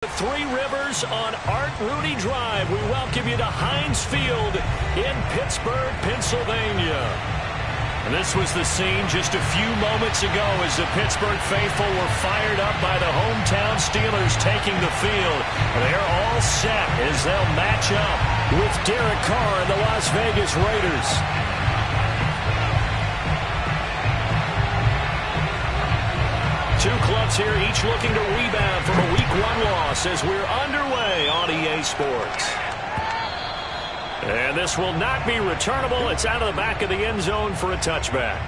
Three Rivers on Art Rooney Drive. We welcome you to Heinz Field in Pittsburgh, Pennsylvania. And this was the scene just a few moments ago as the Pittsburgh faithful were fired up by the hometown Steelers taking the field. They're all set as they'll match up with Derek Carr and the Las Vegas Raiders. Two clubs here, each looking to rebound from a Week 1 loss as we're underway on EA Sports. And this will not be returnable. It's out of the back of the end zone for a touchback.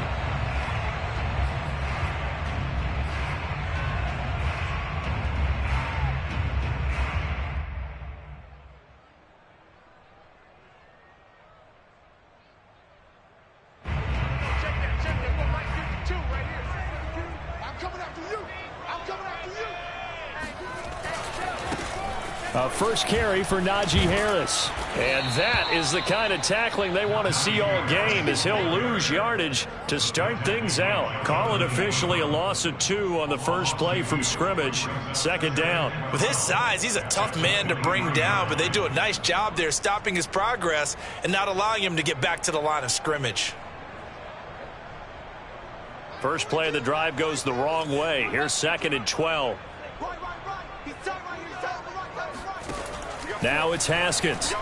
First carry for Najee Harris. And that is the kind of tackling they want to see all game as he'll lose yardage to start things out. Call it officially a loss of 2 on the first play from scrimmage. Second down. With his size, he's a tough man to bring down, but they do a nice job there stopping his progress and not allowing him to get back to the line of scrimmage. First play of the drive goes the wrong way. Here's 2nd and 12. Now it's Haskins.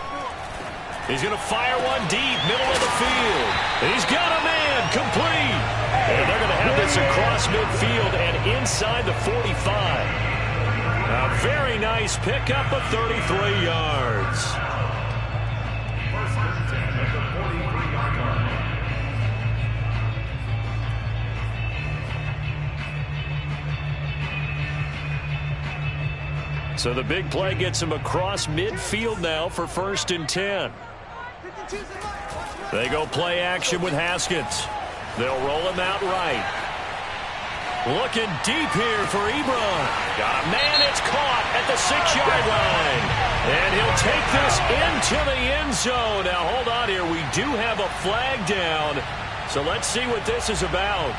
He's going to fire one deep, middle of the field. He's got a man, complete. And they're going to have this across midfield and inside the 45. A very nice pickup of 33 yards. So the big play gets him across midfield now for 1st and 10. They go play action with Haskins. They'll roll him out right. Looking deep here for Ebron. Got a man, it's caught at the 6-yard line. And he'll take this into the end zone. Now hold on here, we do have a flag down. So let's see what this is about.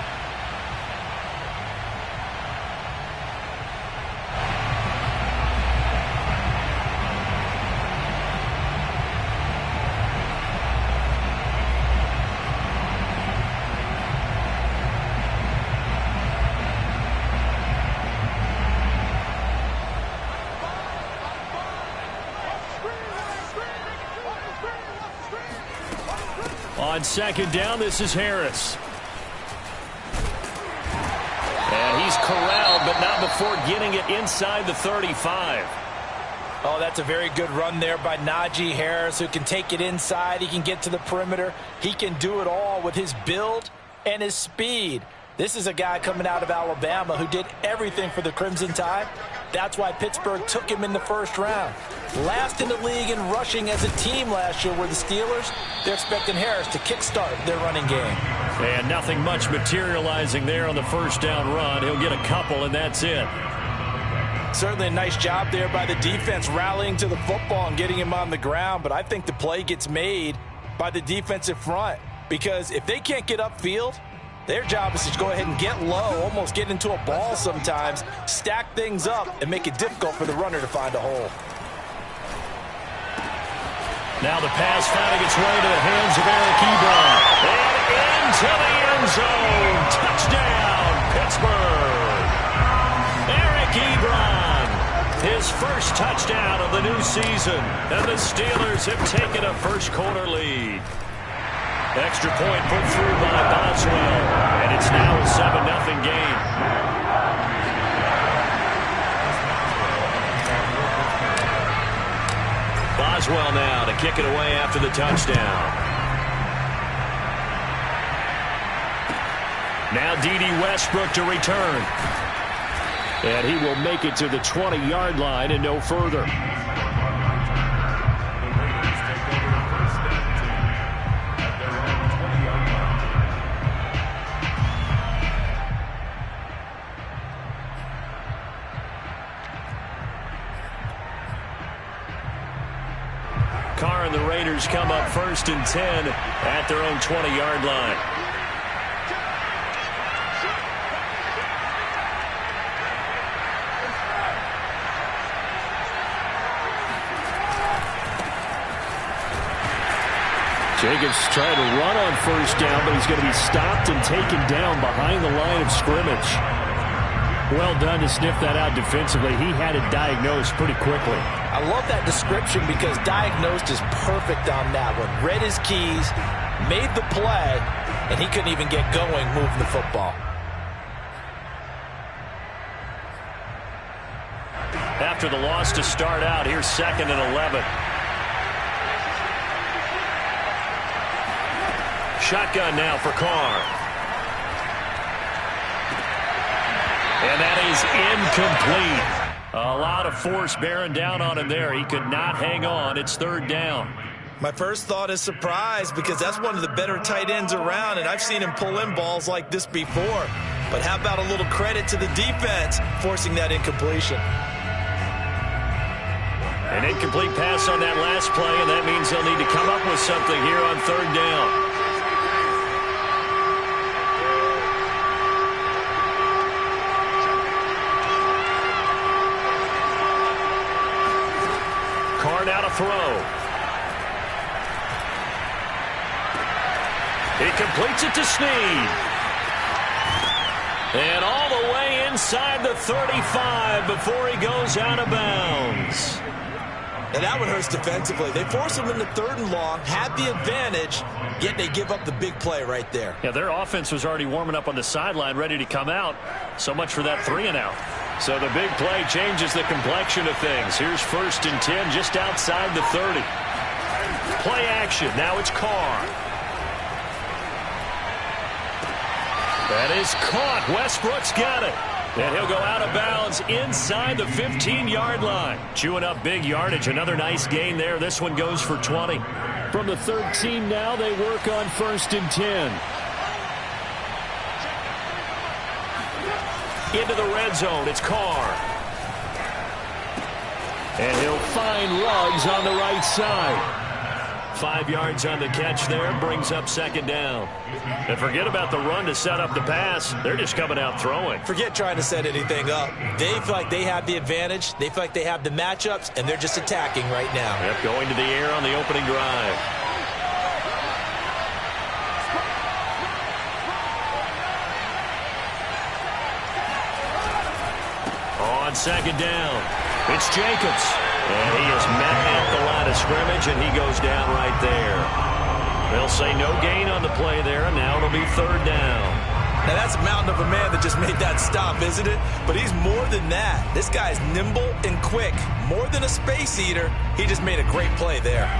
On 2nd down, this is Harris. And he's corralled, but not before getting it inside the 35. Oh, that's a very good run there by Najee Harris, who can take it inside. He can get to the perimeter. He can do it all with his build and his speed. This is a guy coming out of Alabama who did everything for the Crimson Tide. That's why Pittsburgh took him in the 1st round. Last in the league in rushing as a team last year were the Steelers. They're expecting Harris to kickstart their running game. And nothing much materializing there on the 1st down run. He'll get a couple, and that's it. Certainly a nice job there by the defense rallying to the football and getting him on the ground. But I think the play gets made by the defensive front, because if they can't get upfield, their job is to go ahead and get low, almost get into a ball sometimes, stack things up, and make it difficult for the runner to find a hole. Now the pass finding its way to the hands of Eric Ebron. And into the end zone. Touchdown, Pittsburgh. Eric Ebron, his first touchdown of the new season. And the Steelers have taken a first-quarter lead. Extra point put through by Boswell. And it's now a 7-0 game. Boswell now to kick it away after the touchdown. Now D.D. Westbrook to return. And he will make it to the 20-yard line and no further. Carr and the Raiders come up 1st and 10 at their own 20-yard line. Jacobs trying to run on first down, but he's going to be stopped and taken down behind the line of scrimmage. Well done to sniff that out defensively. He had it diagnosed pretty quickly. I love that description because diagnosed is perfect on that one. Read his keys, made the play, and he couldn't even get going moving the football. After the loss to start out, here's 2nd and 11. Shotgun now for Carr. And that is incomplete. A lot of force bearing down on him there. He could not hang on. It's 3rd down. My first thought is surprise because that's one of the better tight ends around, and I've seen him pull in balls like this before. But how about a little credit to the defense forcing that incompletion? An incomplete pass on that last play, and that means they'll need to come up with something here on 3rd down. Carr now to throw. He completes it to Snead. And all the way inside the 35 before he goes out of bounds. And that one hurts defensively. They force him into 3rd and long, had the advantage, yet they give up the big play right there. Yeah, their offense was already warming up on the sideline, ready to come out. So much for that 3 and out. So the big play changes the complexion of things. Here's 1st and 10 just outside the 30. Play action. Now it's Carr. That is caught. Westbrook's got it. And he'll go out of bounds inside the 15-yard line. Chewing up big yardage. Another nice gain there. This one goes for 20. From the 13 now, they work on 1st and 10. Into the red zone. It's Carr. And he'll find Ruggs on the right side. 5 yards on the catch there. Brings up 2nd down. And forget about the run to set up the pass. They're just coming out throwing. Forget trying to set anything up. They feel like they have the advantage. They feel like they have the matchups, and they're just attacking right now. Yep, going to the air on the opening drive. On 2nd down, it's Jacobs. And he is met at the line of scrimmage, and he goes down right there. They'll say no gain on the play there, and now it'll be 3rd down. Now, that's a mountain of a man that just made that stop, isn't it? But he's more than that. This guy's nimble and quick. More than a space eater, he just made a great play there.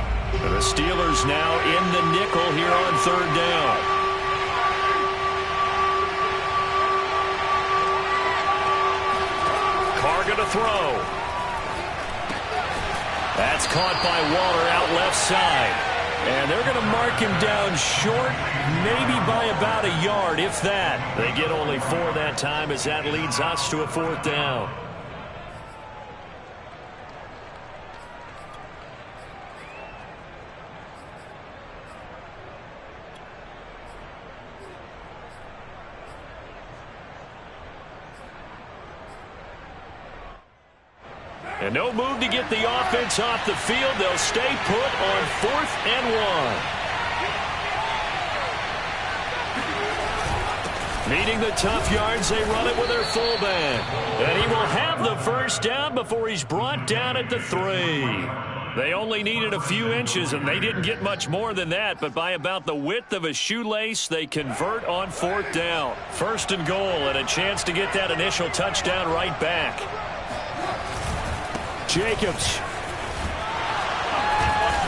And the Steelers now in the nickel here on 3rd down. Carr going to throw. That's caught by Waller out left side. And they're going to mark him down short, maybe by about a yard, if that. They get only 4 that time as that leads us to a 4th down. And no move to get the offense off the field. They'll stay put on 4th and 1. Needing the tough yards, they run it with their fullback. And he will have the 1st down before he's brought down at the 3. They only needed a few inches, and they didn't get much more than that. But by about the width of a shoelace, they convert on 4th down. 1st and goal, and a chance to get that initial touchdown right back. Jacobs.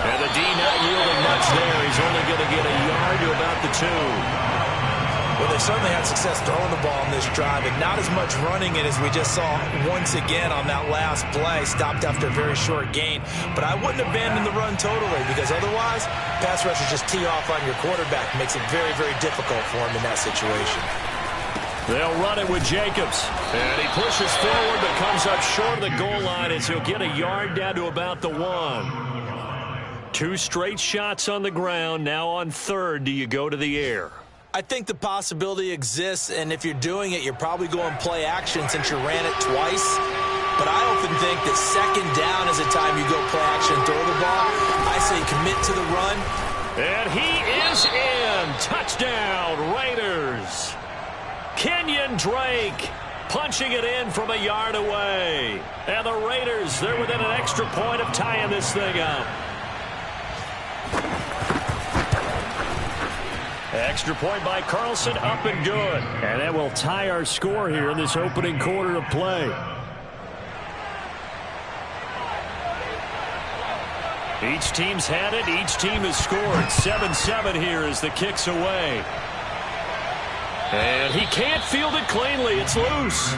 And the D not yielding much there. He's only going to get a yard to about the 2. Well, they certainly had success throwing the ball on this drive, and not as much running it as we just saw once again on that last play. Stopped after a very short gain. But I wouldn't abandon the run totally, because otherwise, pass rushers just tee off on your quarterback. Makes it very, very difficult for him in that situation. They'll run it with Jacobs. And he pushes forward but comes up short of the goal line as he'll get a yard down to about the 1. 2 straight shots on the ground. Now on 3rd, do you go to the air? I think the possibility exists, and if you're doing it, you're probably going play action since you ran it twice. But I often think that 2nd down is the time you go play action and throw the ball. I say commit to the run, And he is in. Touchdown, Raiders. Kenyon Drake punching it in from a yard away. And the Raiders, they're within an extra point of tying this thing up. Extra point by Carlson, up and good. And that will tie our score here in this opening quarter of play. Each team's had it. Each team has scored. 7-7 here as the kick's away. And he can't field it cleanly. It's loose.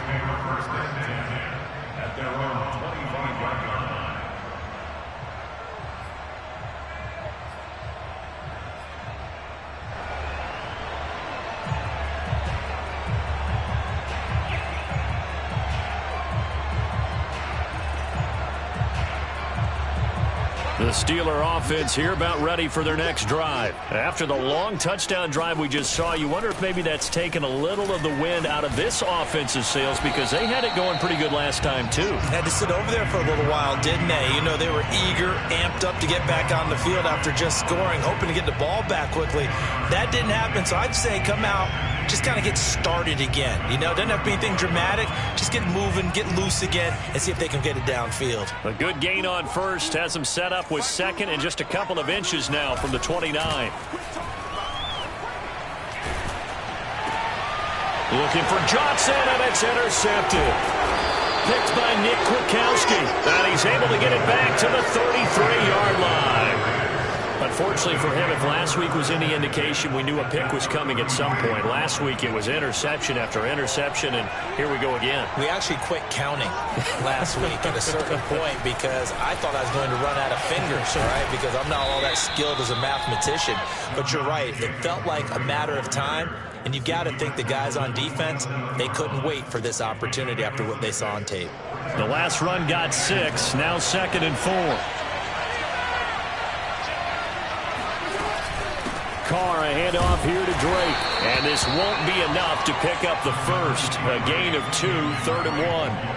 The Steeler offense here about ready for their next drive. After the long touchdown drive we just saw, you wonder if maybe that's taken a little of the wind out of this offensive sails because they had it going pretty good last time too. Had to sit over there for a little while, didn't they? You know, they were eager, amped up to get back on the field after just scoring, hoping to get the ball back quickly. That didn't happen, so I'd say come out, just kind of get started again. You know, doesn't have to be anything dramatic. Just get moving, get loose again, and see if they can get it downfield. A good gain on first has them set up with second and just a couple of inches now from the 29. Looking for Johnson, and it's intercepted. Picked by Nick Kwiatkowski, and he's able to get it back to the 33-yard line. Unfortunately for him, if last week was any indication, we knew a pick was coming at some point. Last week it was interception after interception, and here we go again. We actually quit counting last week at a certain point because I thought I was going to run out of fingers, right? Because I'm not all that skilled as a mathematician. But you're right. It felt like a matter of time, and you've got to think the guys on defense, they couldn't wait for this opportunity after what they saw on tape. The last run got 6, now 2nd and 4. Carr, a handoff here to Drake. And this won't be enough to pick up the first. A gain of 2, 3rd and 1.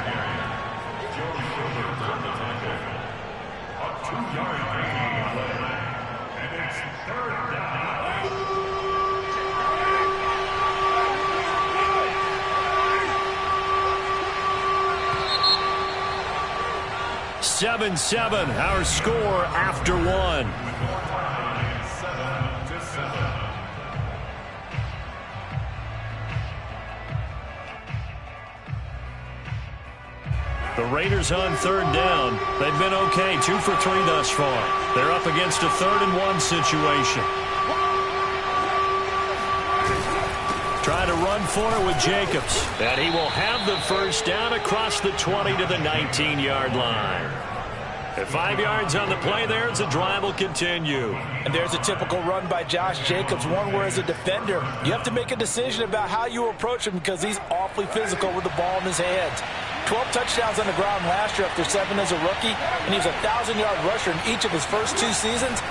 Seven, our score after 1. The Raiders on 3rd down. They've been okay, 2 for 3 thus far. They're up against a 3rd and 1 situation. Trying to run for it with Jacobs. And he will have the first down across the 20 to the 19-yard line. At 5 yards on the play there, as the drive will continue. And there's a typical run by Josh Jacobs, one where as a defender, you have to make a decision about how you approach him because he's awfully physical with the ball in his hands. 12 touchdowns on the ground last year after 7 as a rookie, and he was a 1,000-yard rusher in each of his first 2 seasons.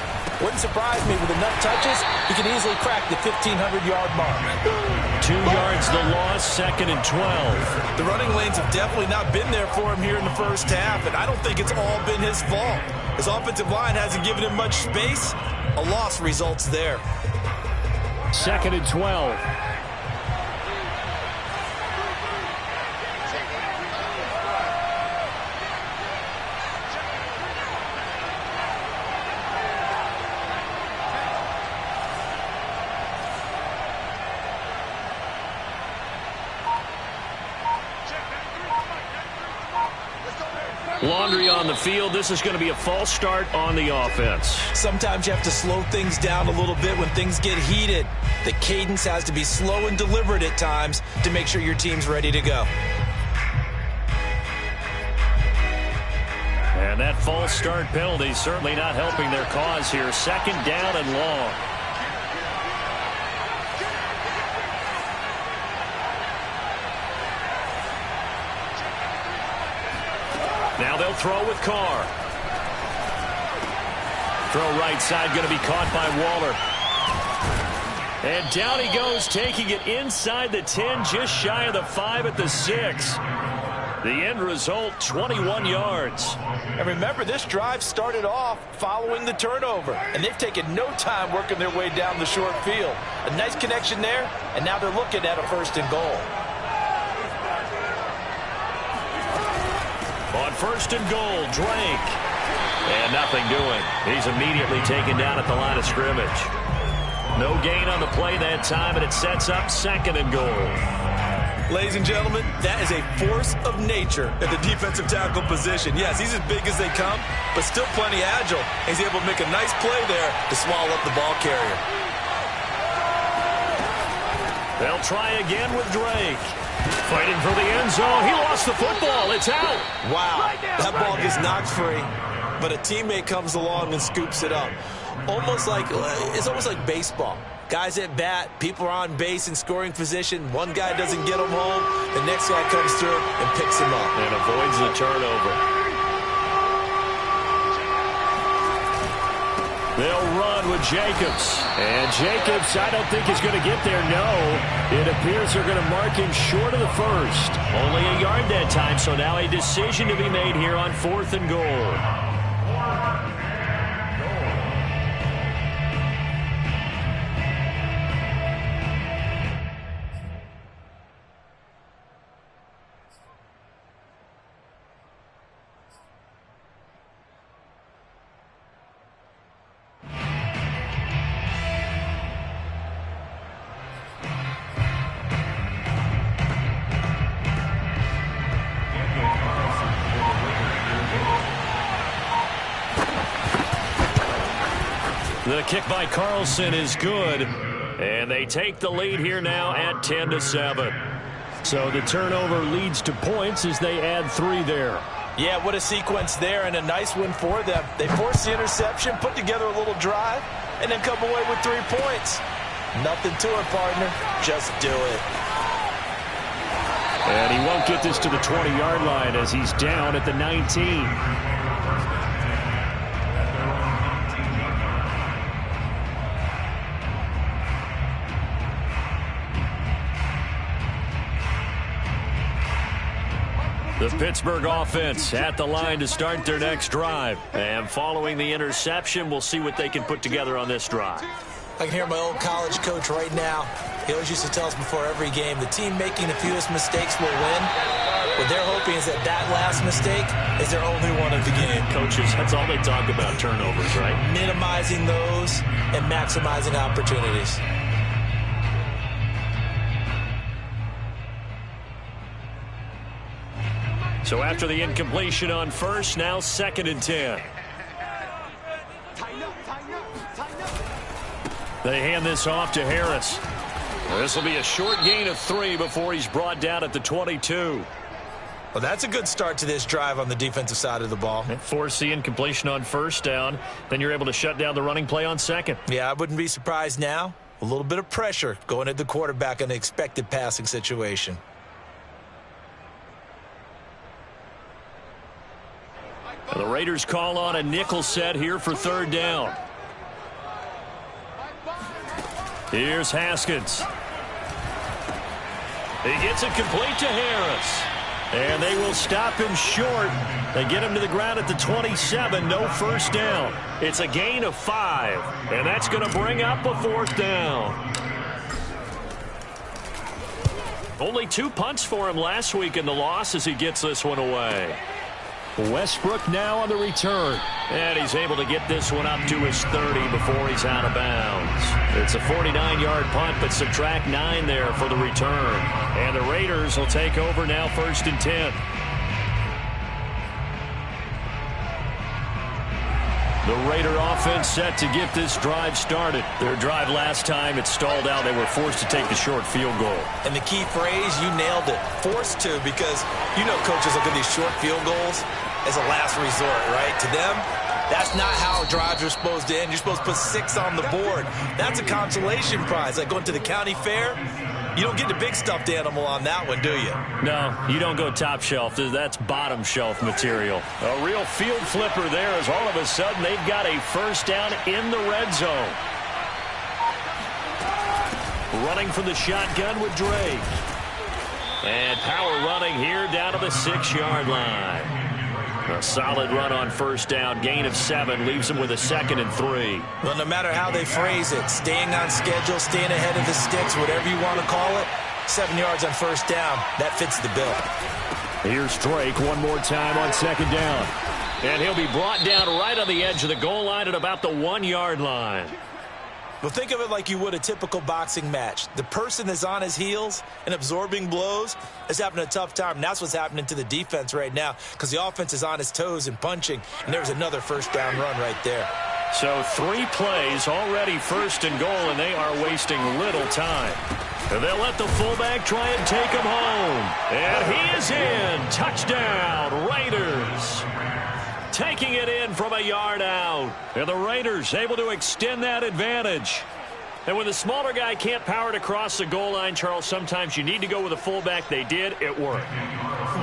Wouldn't surprise me with enough touches, he could easily crack the 1,500-yard mark. 2 yards the loss, 2nd and 12. The running lanes have definitely not been there for him here in the first half, and I don't think it's all been his fault. His offensive line hasn't given him much space. A loss results there. 2nd and 12. Laundry on the field. This is going to be a false start on the offense. Sometimes you have to slow things down a little bit when things get heated. The cadence has to be slow and deliberate at times to make sure your team's ready to go. And that false start penalty certainly not helping their cause here. 2nd down and long. Now they'll throw with Carr. Throw right side, going to be caught by Waller. And down he goes, taking it inside the 10, just shy of the 5 at the 6. The end result, 21 yards. And remember, this drive started off following the turnover, and they've taken no time working their way down the short field. A nice connection there, and now they're looking at a 1st and goal. On 1st and goal, Drake. And nothing doing. He's immediately taken down at the line of scrimmage. No gain on the play that time, and it sets up 2nd and goal. Ladies and gentlemen, that is a force of nature at the defensive tackle position. Yes, he's as big as they come, but still plenty agile. He's able to make a nice play there to swallow up the ball carrier. They'll try again with Drake. Fighting for the end zone. He lost the football. It's out. Wow, that ball gets knocked free, but a teammate comes along and scoops it up. It's almost like baseball. Guys at bat, people are on base in scoring position. One guy doesn't get him home. The next guy comes through and picks him up. And avoids the turnover. They'll run with Jacobs. And Jacobs, I don't think is going to get there. No, it appears they're going to mark him short of the 1st. Only a yard that time, so now a decision to be made here on 4th and goal. The kick by Carlson is good, and they take the lead here now at 10-7. So the turnover leads to points as they add 3 there. Yeah, what a sequence there, and a nice one for them. They force the interception, put together a little drive, and then come away with 3 points. Nothing to it, partner. Just do it. And he won't get this to the 20-yard line as he's down at the 19. The Pittsburgh offense at the line to start their next drive. And following the interception, we'll see what they can put together on this drive. I can hear my old college coach right now. He always used to tell us before every game, the team making the fewest mistakes will win. What they're hoping is that last mistake is their only one of the game. Coaches, that's all they talk about, turnovers, right? Minimizing those and maximizing opportunities. So after the incompletion on 1st, now 2nd and 10. They hand this off to Harris. This will be a short gain of 3 before he's brought down at the 22. Well, that's a good start to this drive on the defensive side of the ball. Force the incompletion on 1st down. Then you're able to shut down the running play on 2nd. Yeah, I wouldn't be surprised now. A little bit of pressure going at the quarterback in an expected passing situation. The Raiders call on a nickel set here for 3rd down. Here's Haskins. He gets it complete to Harris. And they will stop him short. They get him to the ground at the 27. No 1st down. It's a gain of 5. And that's going to bring up a 4th down. Only 2 punts for him last week in the loss as he gets this one away. Westbrook now on the return. And he's able to get this one up to his 30 before he's out of bounds. It's a 49-yard punt, but subtract 9 there for the return. And the Raiders will take over now 1st and 10. The Raider offense set to get this drive started. Their drive last time, it stalled out. They were forced to take the short field goal. And the key phrase, you nailed it. Forced to, because you know coaches look at these short field goals as a last resort, right? To them, that's not how drives are supposed to end. You're supposed to put 6 on the board. That's a consolation prize. Like going to the county fair, you don't get the big stuffed animal on that one, do you? No, you don't go top shelf. That's bottom shelf material. A real field flipper there as all of a sudden they've got a 1st down in the red zone. Running from the shotgun with Drake. And power running here down to the 6-yard line. A solid run on first down. Gain of 7 leaves them with a 2nd and 3. Well, no matter how they phrase it, staying on schedule, staying ahead of the sticks, whatever you want to call it, 7 yards on first down, that fits the bill. Here's Drake one more time on 2nd down. And he'll be brought down right on the edge of the goal line at about the 1-yard line. Well, think of it like you would a typical boxing match. The person that's on his heels and absorbing blows is having a tough time. And that's what's happening to the defense right now because the offense is on his toes and punching. And there's another first down run right there. So 3 plays already 1st and goal, and they are wasting little time. They'll let the fullback try and take him home. And he is in. Touchdown, Raiders. Taking it in from a yard out. And the Raiders able to extend that advantage. And when the smaller guy can't power it across the goal line, Charles, sometimes you need to go with a fullback. They did. It worked.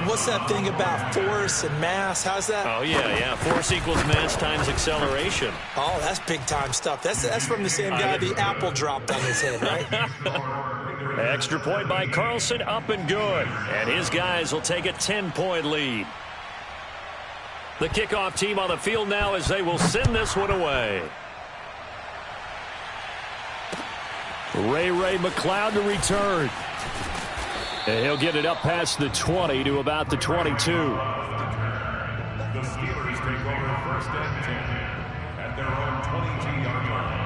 What's that thing about force and mass? How's that? Oh, yeah. Force equals mass times acceleration. Oh, that's big-time stuff. That's from the same guy the apple dropped on his head, right? Extra point by Carlson, up and good. And his guys will take a 10-point lead. The kickoff team on the field now as they will send this one away. Ray McLeod to return. And he'll get it up past the 20 to about the 22. The Steelers take over 1st and 10 at their own 22-yard line.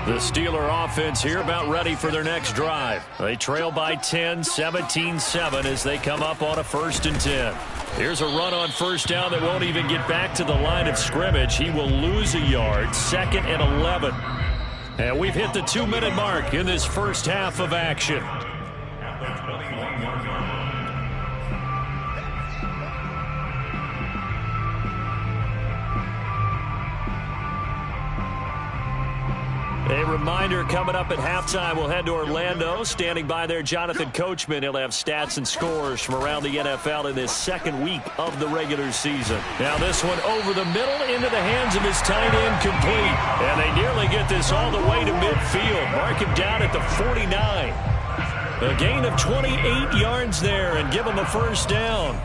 The Steeler offense here about ready for their next drive. They trail by 10, 17-7 as they come up on a 1st and 10. Here's a run on first down that won't even get back to the line of scrimmage. He will lose a yard, 2nd and 11. And we've hit the 2-minute mark in this first half of action. At the 21-yard line. A reminder coming up at halftime, we'll head to Orlando. Standing by there, Jonathan Coachman. He'll have stats and scores from around the NFL in this 2nd week of the regular season. Now this one over the middle into the hands of his tight end, complete. And they nearly get this all the way to midfield. Mark him down at the 49. A gain of 28 yards there and give him a first down.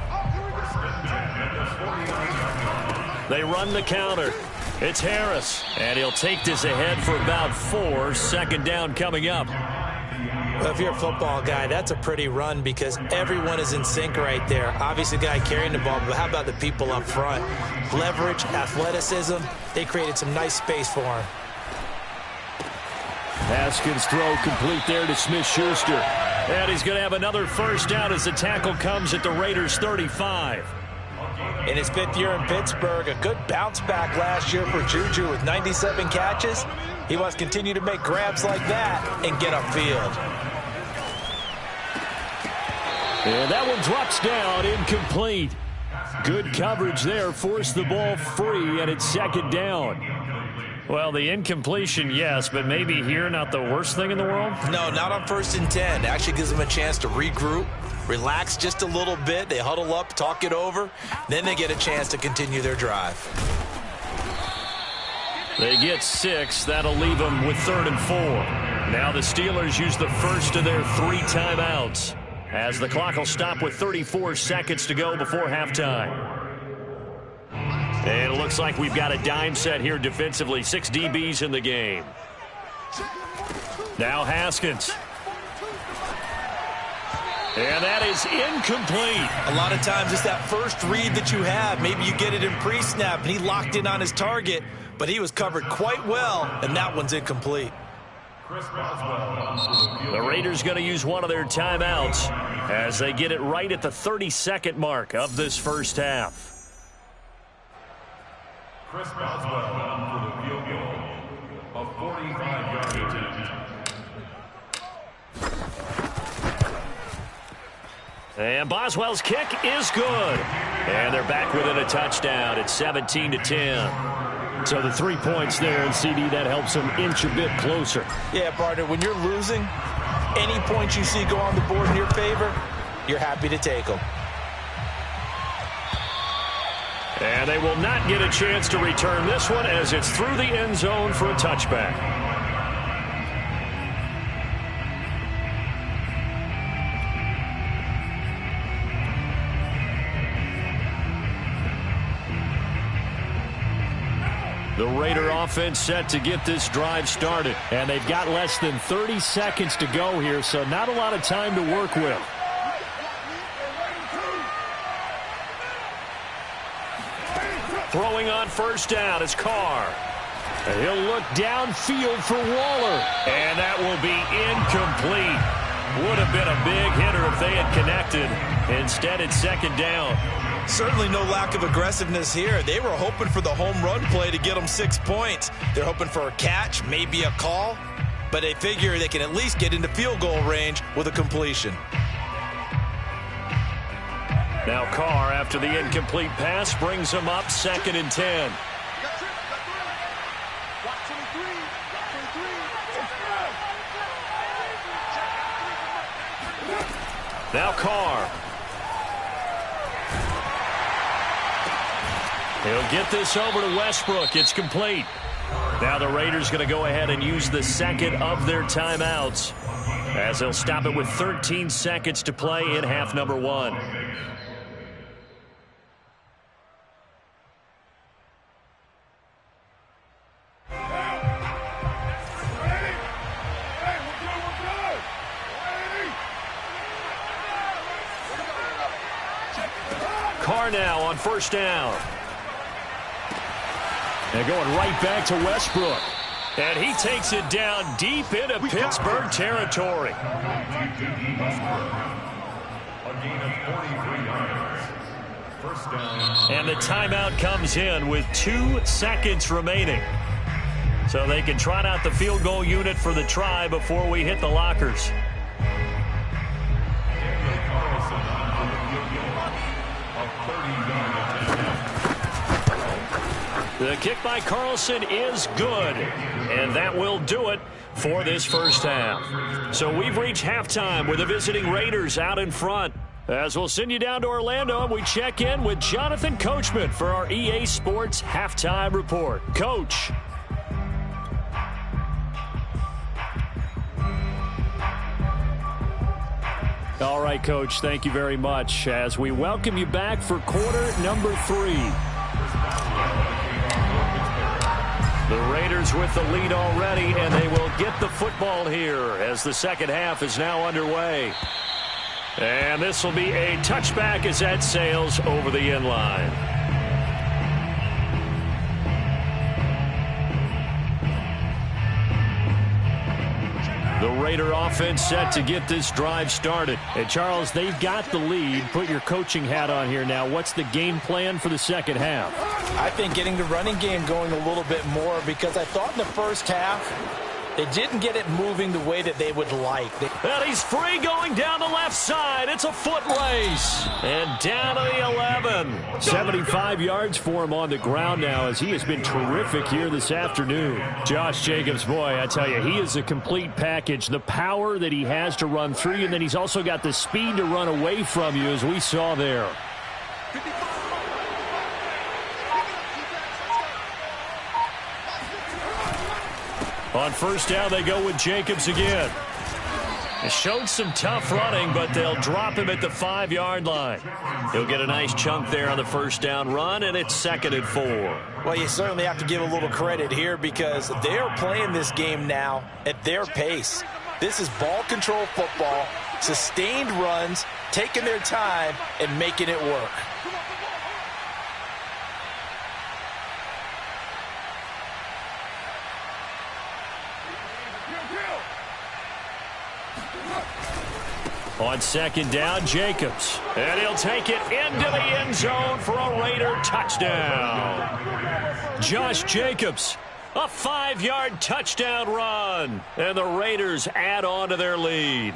They run the counter. It's Harris, and he'll take this ahead for about 4. 2nd down coming up. Well, if you're a football guy, that's a pretty run because everyone is in sync right there. Obviously, the guy carrying the ball, but how about the people up front? Leverage, athleticism, they created some nice space for him. Haskins' throw complete there to Smith-Schuster. And he's going to have another first down as the tackle comes at the Raiders' 35. In his 5th year in Pittsburgh, a good bounce back last year for Juju with 97 catches. He wants to continue to make grabs like that and get upfield. And that one drops down, incomplete. Good coverage there, forced the ball free, and it's 2nd down. Well, the incompletion, yes, but maybe here not the worst thing in the world? No, not on 1st and 10. It actually gives them a chance to regroup, relax just a little bit. They huddle up, talk it over. Then they get a chance to continue their drive. They get 6. That'll leave them with 3rd and 4. Now the Steelers use the first of their 3 timeouts as the clock will stop with 34 seconds to go before halftime. And it looks like we've got a dime set here defensively. 6 DBs in the game. Now Haskins. And that is incomplete. A lot of times it's that first read that you have. Maybe you get it in pre-snap, and he locked in on his target, but he was covered quite well, and that one's incomplete. The Raiders going to use one of their timeouts as they get it right at the 32nd mark of this first half. Chris Boswell for the field goal of 45-yard attempt. And Boswell's kick is good. And they're back within a touchdown. It's 17-10. So the 3 points there, and CD, that helps them inch a bit closer. Yeah, partner, when you're losing, any points you see go on the board in your favor, you're happy to take them. And they will not get a chance to return this one as it's through the end zone for a touchback. The Raider offense set to get this drive started. And they've got less than 30 seconds to go here, so not a lot of time to work with. Throwing on first down is Carr. And he'll look downfield for Waller. And that will be incomplete. Would have been a big hitter if they had connected. Instead, it's second down. Certainly no lack of aggressiveness here. They were hoping for the home run play to get them 6 points. They're hoping for a catch, maybe a call. But they figure they can at least get into field goal range with a completion. Now Carr, after the incomplete pass, brings him up 2nd and 10. Now Carr. He'll get this over to Westbrook. It's complete. Now the Raiders going to go ahead and use the second of their timeouts, as they'll stop it with 13 seconds to play in half number 1. Carr now on first down. And going right back to Westbrook. And he takes it down deep into Pittsburgh territory. A gain of 43 yards. First down. And the timeout comes in with 2 seconds remaining. So they can trot out the field goal unit for the try before we hit the lockers. The kick by Carlson is good, and that will do it for this first half. So we've reached halftime with the visiting Raiders out in front. As we'll send you down to Orlando, we check in with Jonathan Coachman for our EA Sports Halftime Report. Coach. All right, Coach, thank you very much as we welcome you back for quarter number 3. The Raiders with the lead already, and they will get the football here as the second half is now underway. And this will be a touchback as that sails over the end line. The Raider offense set to get this drive started. And Charles, they've got the lead. Put your coaching hat on here now. What's the game plan for the second half? I think getting the running game going a little bit more, because I thought in the first half they didn't get it moving the way that they would like. And he's free going down the left side. It's a foot race. And down to the 11. 75 yards for him on the ground now, as he has been terrific here this afternoon. Josh Jacobs, boy, I tell you, he is a complete package. The power that he has to run through you, and then he's also got the speed to run away from you, as we saw there. On first down, they go with Jacobs again. It showed some tough running, but they'll drop him at the 5-yard line. He'll get a nice chunk there on the first down run, and it's 2nd and 4. Well, you certainly have to give a little credit here, because they are playing this game now at their pace. This is ball control football, sustained runs, taking their time, and making it work. On second down, Jacobs. And he'll take it into the end zone for a Raider touchdown. Josh Jacobs, a 5-yard touchdown run. And the Raiders add on to their lead.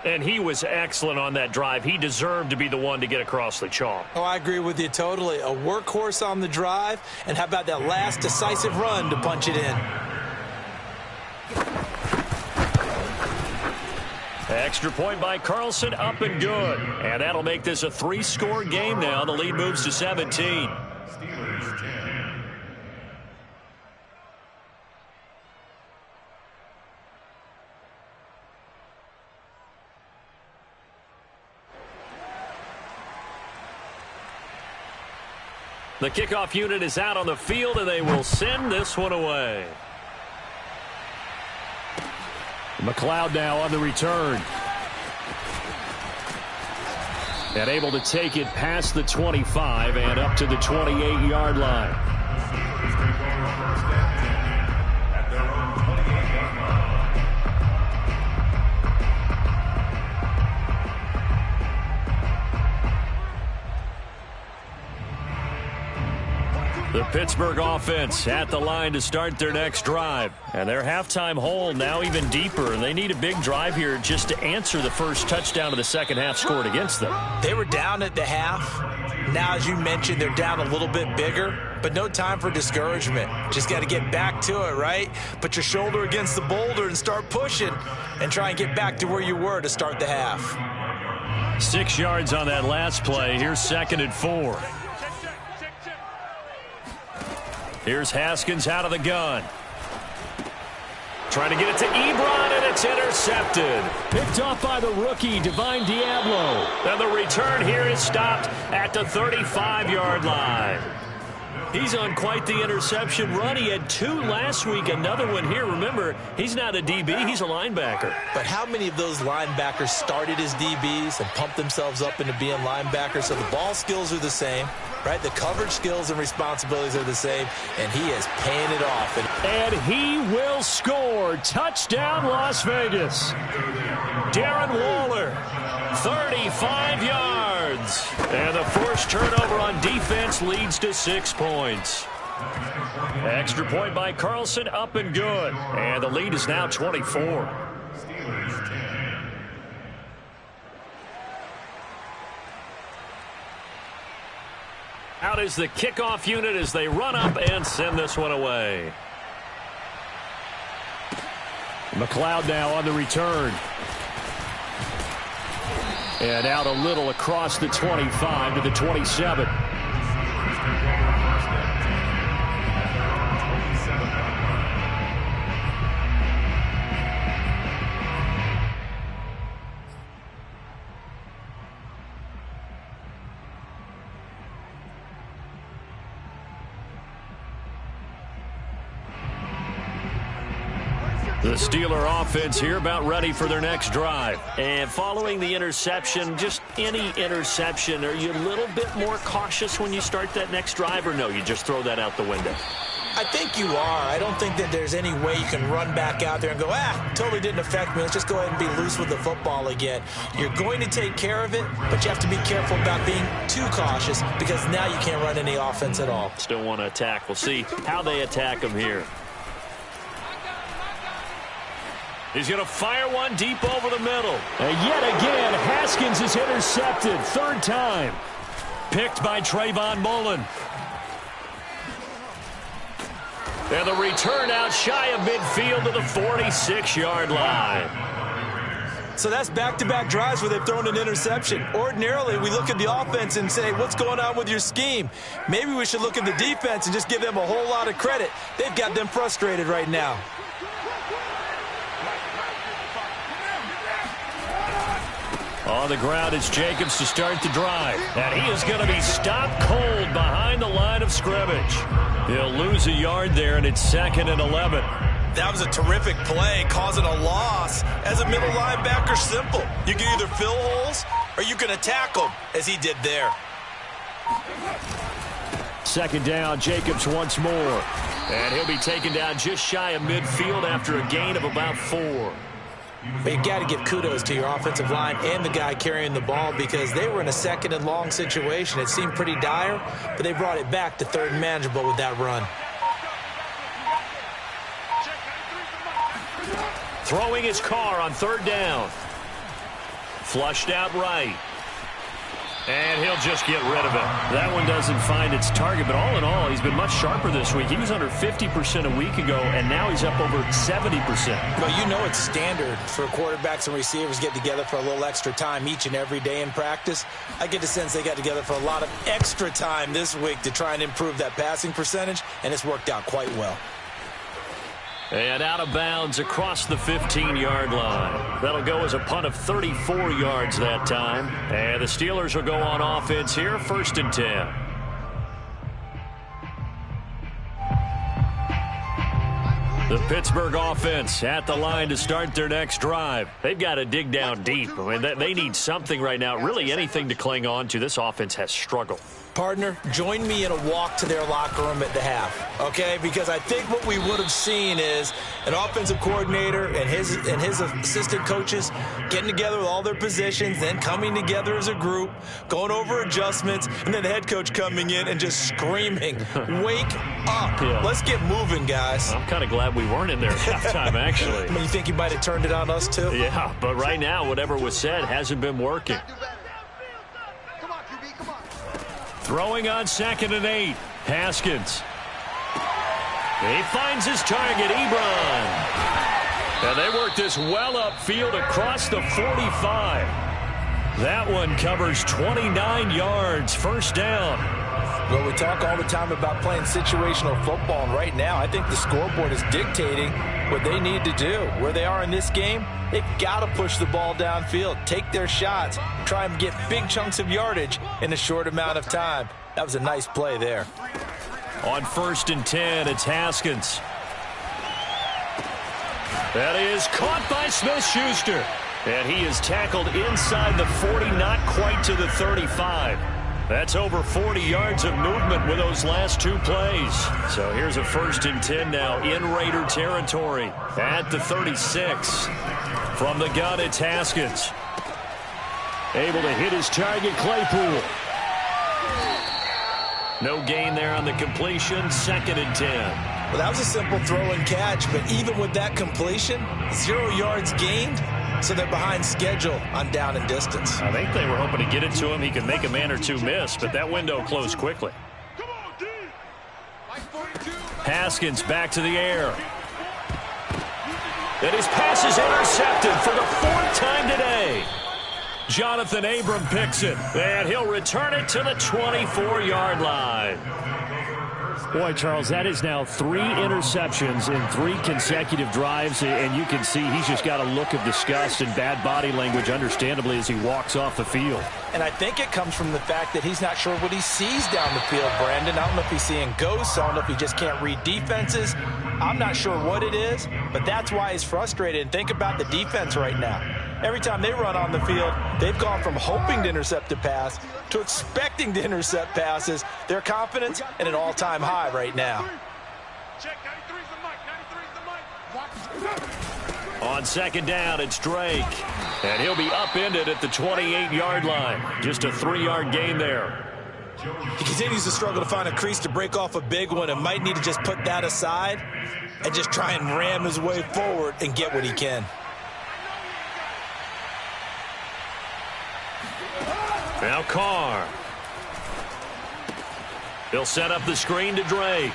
And he was excellent on that drive. He deserved to be the one to get across the chalk. Oh, I agree with you totally. A workhorse on the drive. And how about that last decisive run to punch it in? Extra point by Carlson, up and good. And that'll make this a 3-score game now. The lead moves to 17. Steelers 10. The kickoff unit is out on the field, and they will send this one away. McLeod now on the return. And able to take it past the 25 and up to the 28-yard line. The Pittsburgh offense at the line to start their next drive. And their halftime hole now even deeper. They need a big drive here just to answer the first touchdown of the second half scored against them. They were down at the half. Now, as you mentioned, they're down a little bit bigger, but no time for discouragement. Just got to get back to it, right? Put your shoulder against the boulder and start pushing and try and get back to where you were to start the half. 6 yards on that last play. Here's 2nd and 4. Here's Haskins out of the gun. Trying to get it to Ebron, and it's intercepted. Picked off by the rookie, Divine Diablo. And the return here is stopped at the 35-yard line. He's on quite the interception run. He had 2 last week, another one here. Remember, he's not a DB, he's a linebacker. But how many of those linebackers started as DBs and pumped themselves up into being linebackers? So the ball skills are the same, right? The coverage skills and responsibilities are the same, and he is paying it off. And he will score. Touchdown, Las Vegas. Darren Waller, 35 yards. And the forced turnover on defense leads to 6 points. Extra point by Carlson, up and good. And the lead is now 24. Out is the kickoff unit as they run up and send this one away. McLeod now on the return. And out a little across the 25 to the 27. The Steeler offense here about ready for their next drive. And following the interception, just any interception, are you a little bit more cautious when you start that next drive, or no, you just throw that out the window? I think you are. I don't think that there's any way you can run back out there and go, totally didn't affect me. Let's just go ahead and be loose with the football again. You're going to take care of it, but you have to be careful about being too cautious because now you can't run any offense at all. Still want to attack. We'll see how they attack them here. He's going to fire one deep over the middle. And yet again, Haskins is intercepted. 3rd time. Picked by Trayvon Mullen. And the return out shy of midfield to the 46-yard line. So that's back-to-back drives where they've thrown an interception. Ordinarily, we look at the offense and say, what's going on with your scheme? Maybe we should look at the defense and just give them a whole lot of credit. They've got them frustrated right now. On the ground, it's Jacobs to start the drive. And he is going to be stopped cold behind the line of scrimmage. He'll lose a yard there, and it's 2nd and 11. That was a terrific play, causing a loss. As a middle linebacker, simple. You can either fill holes or you can attack them, as he did there. 2nd down, Jacobs once more. And he'll be taken down just shy of midfield after a gain of about 4. But you got to give kudos to your offensive line and the guy carrying the ball because they were in a 2nd and long situation. It seemed pretty dire, but they brought it back to 3rd and manageable with that run. Throwing his car on 3rd down. Flushed out right. And he'll just get rid of it. That one doesn't find its target, but all in all, he's been much sharper this week. He was under 50% a week ago, and now he's up over 70%. Well, you know it's standard for quarterbacks and receivers get together for a little extra time each and every day in practice. I get the sense they got together for a lot of extra time this week to try and improve that passing percentage, and it's worked out quite well. And out of bounds across the 15-yard line. That'll go as a punt of 34 yards that time. And the Steelers will go on offense here, 1st and 10. The Pittsburgh offense at the line to start their next drive. They've got to dig down deep. I mean, they need something right now, really anything to cling on to. This offense has struggled. Partner, join me in a walk to their locker room at the half, okay? Because I think what we would have seen is an offensive coordinator and his assistant coaches getting together with all their positions, then coming together as a group, going over adjustments, and then the head coach coming in and just screaming, wake up. Yeah. Let's get moving, guys. I'm kind of glad we weren't in there at halftime, actually. You think he might have turned it on us, too? Yeah, but right now, whatever was said hasn't been working. Throwing on 2nd and 8. Haskins. He finds his target, Ebron. And they work this well upfield across the 45. That one covers 29 yards. First down. Well, we talk all the time about playing situational football, and right now I think the scoreboard is dictating what they need to do. Where they are in this game, they've got to push the ball downfield, take their shots, try and get big chunks of yardage in a short amount of time. That was a nice play there. On 1st and 10, it's Haskins. That is caught by Smith-Schuster. And he is tackled inside the 40, not quite to the 35. That's over 40 yards of movement with those last 2 plays. So here's a 1st and 10 now in Raider territory at the 36. From the gun, it's Haskins. Able to hit his target, Claypool. No gain there on the completion. 2nd and 10. Well, that was a simple throw and catch, but even with that completion, 0 yards gained. So they're behind schedule on down and distance. I think they were hoping to get it to him. He could make a man or two miss, but that window closed quickly. Haskins back to the air. And his pass is intercepted for the 4th time today. Jonathan Abram picks it, and he'll return it to the 24-yard line. Boy, Charles, that is now 3 interceptions in 3 consecutive drives, and you can see he's just got a look of disgust and bad body language, understandably, as he walks off the field. And I think it comes from the fact that he's not sure what he sees down the field, Brandon. I don't know if he's seeing ghosts. I don't know if he just can't read defenses. I'm not sure what it is, but that's why he's frustrated. And think about the defense right now. Every time they run on the field, they've gone from hoping to intercept a pass to expecting to intercept passes. Their confidence at an all-time high right now. On 2nd down, it's Drake. And he'll be upended at the 28-yard line. Just a 3-yard gain there. He continues to struggle to find a crease to break off a big one and might need to just put that aside and just try and ram his way forward and get what he can. Now Carr. He'll set up the screen to Drake.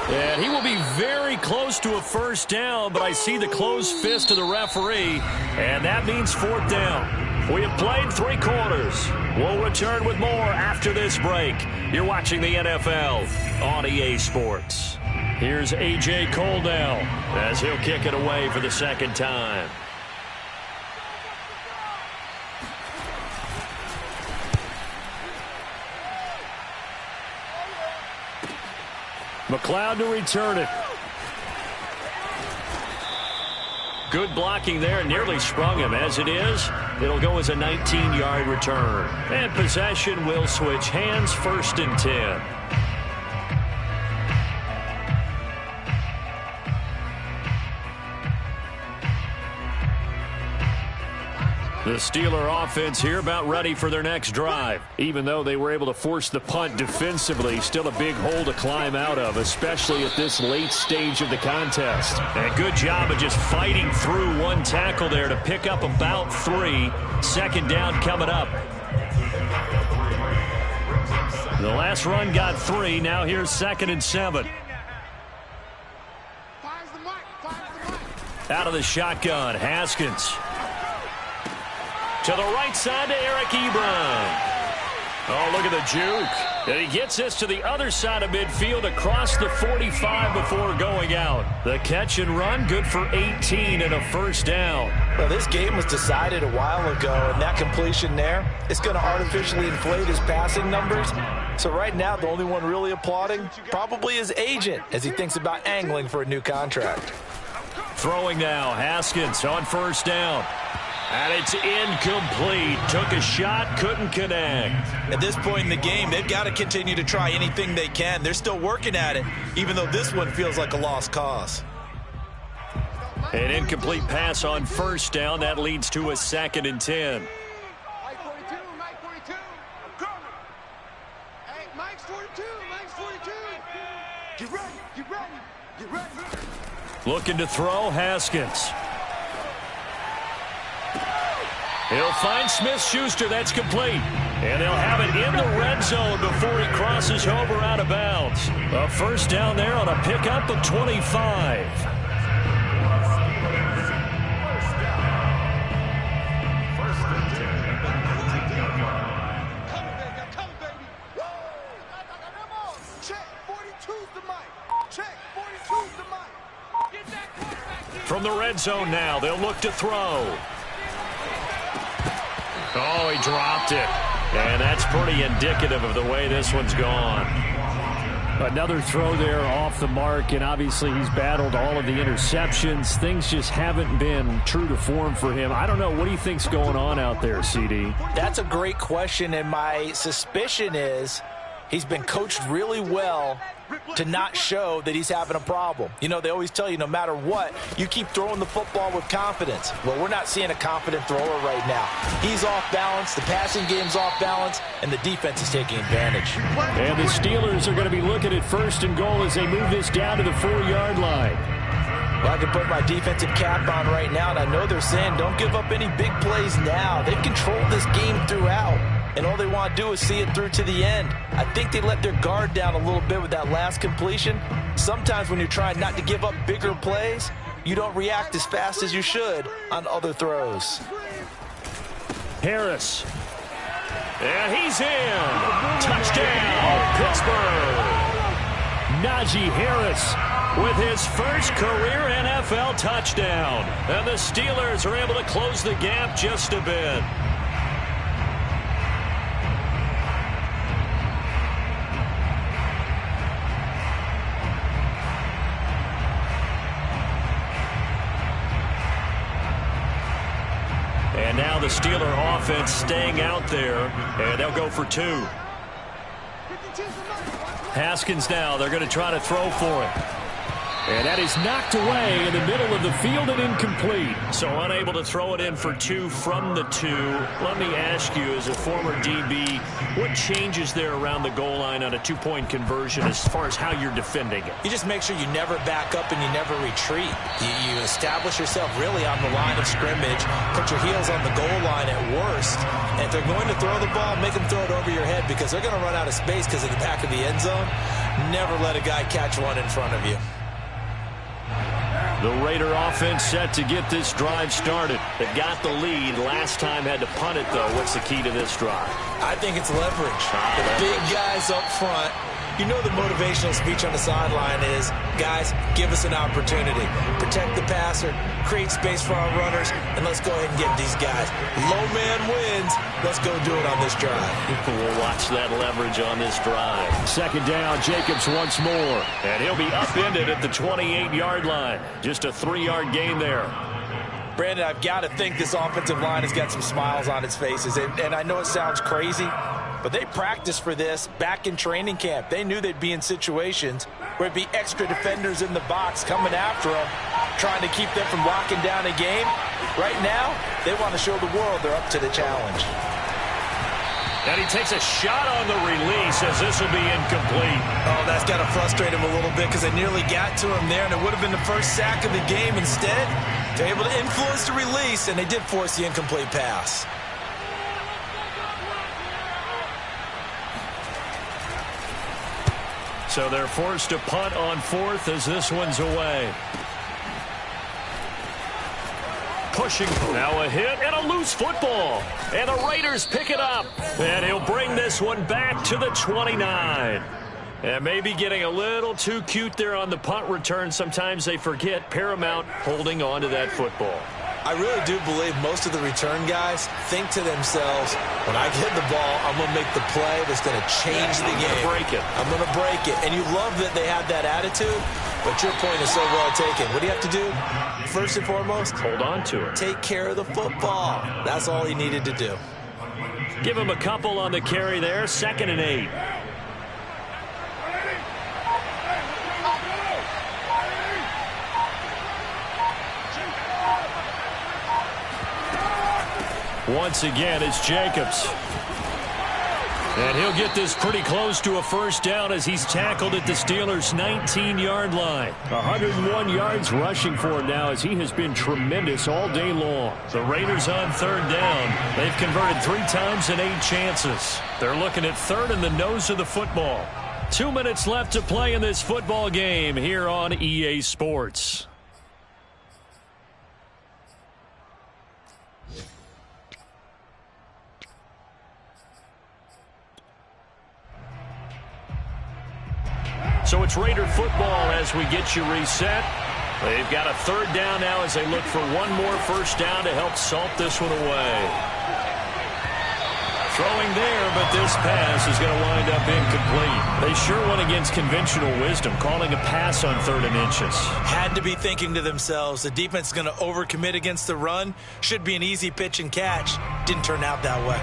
And he will be very close to a 1st down, but I see the closed fist of the referee, and that means 4th down. We have played 3 quarters. We'll return with more after this break. You're watching the NFL on EA Sports. Here's A.J. Coldell as he'll kick it away for the 2nd time. McLeod to return it. Good blocking there, nearly sprung him. As it is, it'll go as a 19-yard return. And possession will switch hands, 1st and 10. The Steeler offense here about ready for their next drive. Even though they were able to force the punt defensively, still a big hole to climb out of, especially at this late stage of the contest. And a good job of just fighting through one tackle there to pick up about 3. 2nd down coming up. The last run got 3. Now here's 2nd and 7. Out of the shotgun, Haskins. To the right side to Eric Ebron. Oh, look look at the juke. And he gets this to the other side of midfield across the 45 before going out. The catch and run, good for 18 and a first down. Well, this game was decided a while ago, and that completion there is going to artificially inflate his passing numbers. So right now, the only one really applauding probably his agent as he thinks about angling for a new contract. Throwing now, Haskins on first down. And it's incomplete. Took a shot, couldn't connect. At this point in the game, they've got to continue to try anything they can. They're still working at it, even though this one feels like a lost cause. An incomplete pass on first down. That leads to a 2nd and 10. Mike 42, Mike 42. I'm coming. Hey, Mike's 42, Mike's 42. Get ready, get ready, get ready. Looking to throw, Haskins. He'll find Smith-Schuster. That's complete. And they'll have it in the red zone before he crosses over out of bounds. A first down there on a pickup of 25. From the red zone now, they'll look to throw. Oh, he dropped it. And that's pretty indicative of the way this one's gone. Another throw there off the mark, and obviously he's battled all of the interceptions. Things just haven't been true to form for him. I don't know. What do you think's going on out there, CD? That's a great question, and my suspicion is he's been coached really well to not show that he's having a problem. You know, they always tell you no matter what, you keep throwing the football with confidence. Well, we're not seeing a confident thrower right now. He's off balance, the passing game's off balance, and the defense is taking advantage. And the Steelers are going to be looking at 1st and goal as they move this down to the 4-yard line. Well, I can put my defensive cap on right now, and I know they're saying don't give up any big plays now. They've controlled this game throughout, and all they want to do is see it through to the end. I think they let their guard down a little bit with that last completion. Sometimes when you're trying not to give up bigger plays, you don't react as fast as you should on other throws. Harris. And he's in. Touchdown, Pittsburgh. Najee Harris with his first career NFL touchdown. And the Steelers are able to close the gap just a bit. And now the Steeler offense staying out there, and they'll go for 2. Haskins now, they're going to try to throw for it. And that is knocked away in the middle of the field and incomplete. So unable to throw it in for 2 from the 2. Let me ask you, as a former DB, what changes there around the goal line on a 2-point conversion as far as how you're defending it? You just make sure you never back up and you never retreat. You establish yourself really on the line of scrimmage, put your heels on the goal line at worst, and if they're going to throw the ball, make them throw it over your head because they're going to run out of space because of the back of the end zone. Never let a guy catch one in front of you. The Raider offense set to get this drive started. They got the lead. Last time had to punt it, though. What's the key to this drive? I think it's leverage. The big guys up front. You know the motivational speech on the sideline is, guys, give us an opportunity. Protect the passer, create space for our runners, and let's go ahead and get these guys. Low man wins. Let's go do it on this drive. We'll watch that leverage on this drive. 2nd down, Jacobs once more. And he'll be upended at the 28-yard line. Just a 3-yard gain there. Brandon, I've got to think this offensive line has got some smiles on its faces. And I know it sounds crazy, but they practiced for this back in training camp. They knew they'd be in situations where it'd be extra defenders in the box coming after them, trying to keep them from locking down a game. Right now, they want to show the world they're up to the challenge. And he takes a shot on the release as this will be incomplete. Oh, that's got to frustrate him a little bit because they nearly got to him there, and it would have been the first sack of the game. Instead, they're able to influence the release, and they did force the incomplete pass. So they're forced to punt on 4th as this one's away. pushing. Now a hit and a loose football. And the Raiders pick it up. And he'll bring this one back to the 29. And maybe getting a little too cute there on the punt return. Sometimes they forget paramount holding on to that football. I really do believe most of the return guys think to themselves, when I get the ball, I'm going to make the play that's going to change the game. Break it. I'm going to break it. And you love that they have that attitude, but your point is so well taken. What do you have to do? First and foremost, hold on to it. Take care of the football. That's all he needed to do. Give him a couple on the carry there. 2nd and 8. Once again, it's Jacobs. And he'll get this pretty close to a first down as he's tackled at the Steelers' 19-yard line. 101 yards rushing for him now as he has been tremendous all day long. The Raiders on 3rd down. They've converted 3 times in 8 chances. They're looking at 3rd in the nose of the football. 2 minutes left to play in this football game here on EA Sports. So it's Raider football as we get you reset. They've got a 3rd down now as they look for one more first down to help salt this one away. Throwing there, but this pass is going to wind up incomplete. They sure went against conventional wisdom, calling a pass on 3rd and inches. Had to be thinking to themselves, the defense is going to overcommit against the run. Should be an easy pitch and catch. Didn't turn out that way.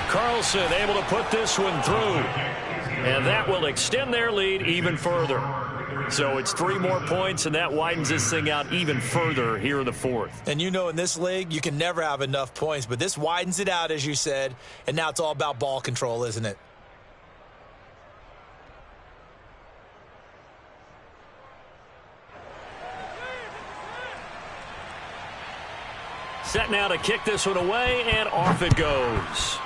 Carlson able to put this one through. And that will extend their lead even further. So it's 3 more points, and that widens this thing out even further here in the 4th. And you know in this league, you can never have enough points, but this widens it out, as you said, and now it's all about ball control, isn't it? Set now to kick this one away, and off it goes.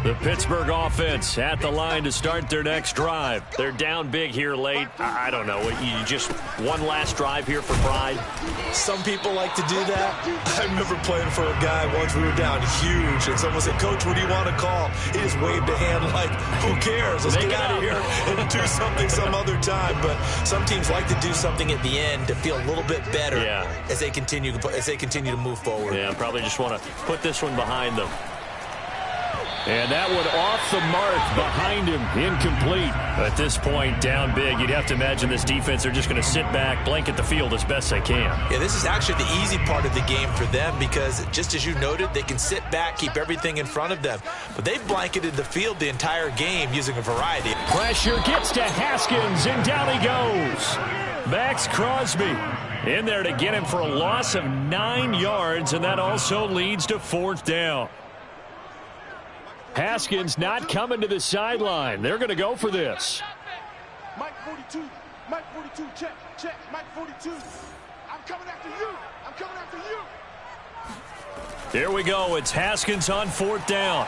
The Pittsburgh offense at the line to start their next drive. They're down big here late. I don't know. You just one last drive here for pride? Some people like to do that. I remember playing for a guy once. We were down huge, and someone said, "Coach, what do you want to call?" He just waved a hand like, "Who cares? Let's get out of here and do something some other time." But some teams like to do something at the end to feel a little bit better as they continue to move forward. Yeah, probably just want to put this one behind them. And that one off the mark behind him, incomplete. At this point, down big, you'd have to imagine this defense, they're just going to sit back, blanket the field as best they can. Yeah, this is actually the easy part of the game for them because, just as you noted, they can sit back, keep everything in front of them. But they've blanketed the field the entire game using a variety. Pressure gets to Haskins, and down he goes. Max Crosby in there to get him for a loss of 9 yards, and that also leads to 4th down. Haskins not coming to the sideline. They're going to go for this. Mike 42, Mike 42, check, Mike 42. I'm coming after you. I'm coming after you. Here we go. It's Haskins on 4th down.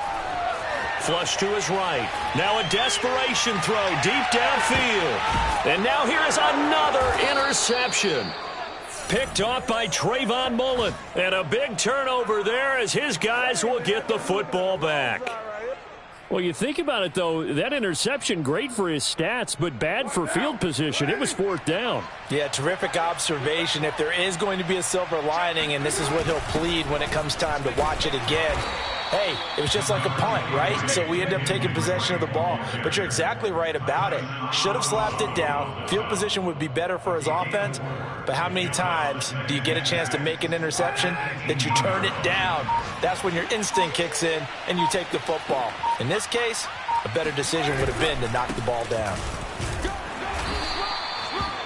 Flush to his right. Now a desperation throw deep downfield. And now here is another interception. Picked off by Trayvon Mullen. And a big turnover there as his guys will get the football back. Well, you think about it, though, that interception, great for his stats, but bad for field position. It was 4th down. Yeah, terrific observation. If there is going to be a silver lining, and this is what he'll plead when it comes time to watch it again, hey, it was just like a punt, right? So we end up taking possession of the ball. But you're exactly right about it. Should have slapped it down. Field position would be better for his offense. But how many times do you get a chance to make an interception that you turn it down? That's when your instinct kicks in and you take the football. In this case, a better decision would have been to knock the ball down.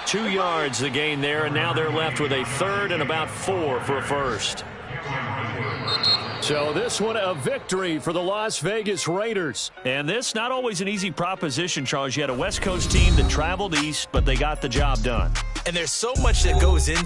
2 yards the gain there, and now they're left with a 3rd and about 4 for a first. So this one a victory for the Las Vegas Raiders. And this not always an easy proposition, Charles. You had a West Coast team that traveled east, but they got the job done. And there's so much that goes into